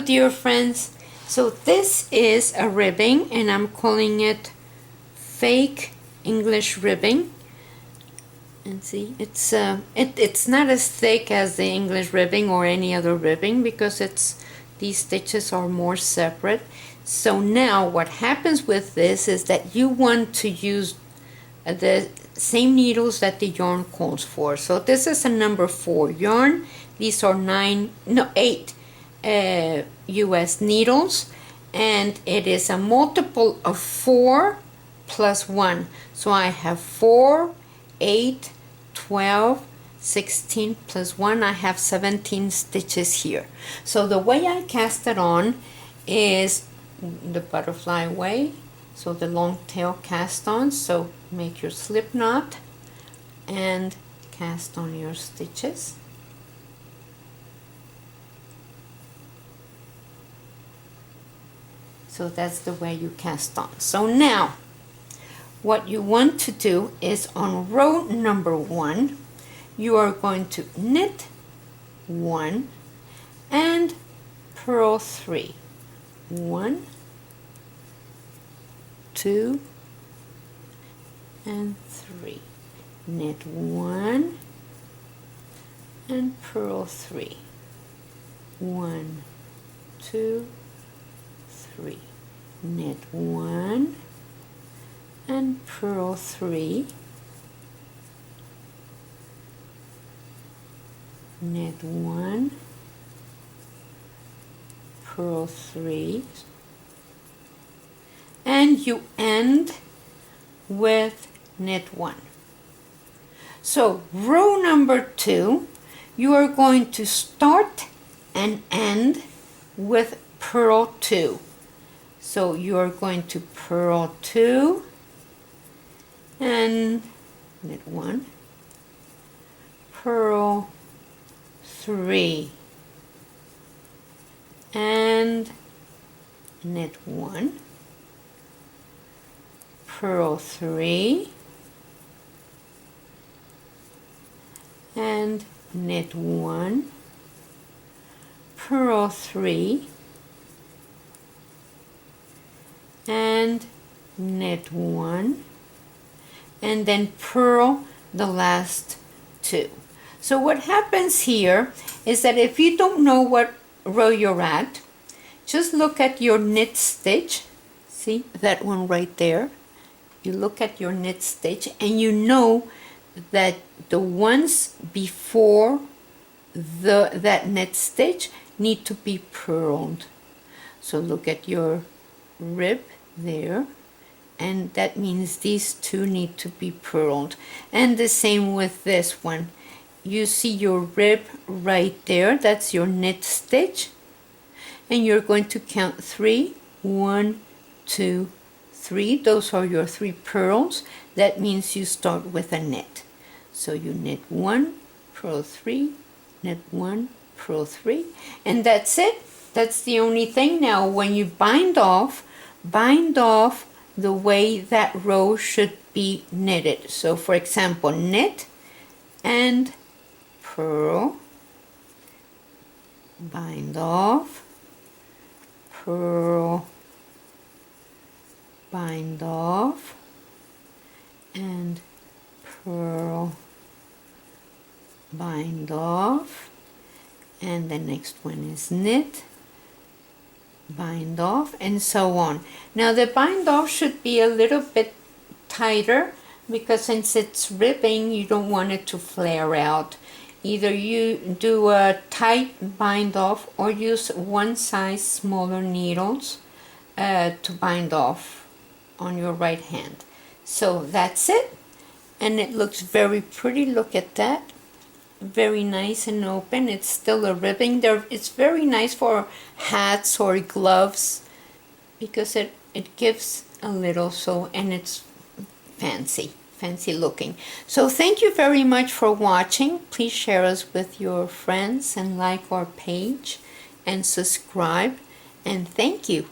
dear friends. So this is a ribbing, and I'm calling it fake English ribbing. And see, it's not as thick as the English ribbing or any other ribbing because these stitches are more separate. So now what happens with this is that you want to use the same needles that the yarn calls for. So this is a number 4 yarn. These are 8 US needles, and it is a multiple of 4 plus 1. So I have 4, 8, 12, 16 plus 1. I have 17 stitches here. So the way I cast it on is the butterfly way. So the long tail cast on. So make your slip knot and cast on your stitches. So that's the way you cast on. So now what you want to do is on row number 1, you are going to knit 1 and purl 3. 1, 2, and 3. Knit 1 and purl 3. 1, 2, 3. Knit 1 and purl 3. Knit 1, purl 3, and you end with knit 1. So row number 2, you are going to start and end with purl 2. So you are going to purl 2 and knit 1, purl 3 and knit 1, purl 3 and knit 1, purl 3 and knit 1, and then purl the last 2. So what happens here is that if you don't know what row you're at, just look at your knit stitch. See that one right there? You look at your knit stitch and you know that the ones before that knit stitch need to be purled. So look at your rib there, and that means these two need to be purled. And the same with this one. You see your rib right there, that's your knit stitch, and you're going to count 3. 1, 2, 3. Those are your 3 purls. That means you start with a knit. So you knit 1, purl 3, knit 1, purl 3, and that's it. That's the only thing. Now when you bind off the way that row should be knitted. So for example, knit and purl, bind off, purl, bind off, and purl, bind off, and the next one is knit, bind off, and so on. Now the bind off should be a little bit tighter because since it's ribbing, you don't want it to flare out. Either you do a tight bind off or use one size smaller needles to bind off on your right hand. So that's it, and it looks very pretty. Look at that. Very nice and open. It's still a ribbing there. It's very nice for hats or gloves because it gives a little, so, and it's fancy looking. So thank you very much for watching. Please share us with your friends and like our page and subscribe, and thank you.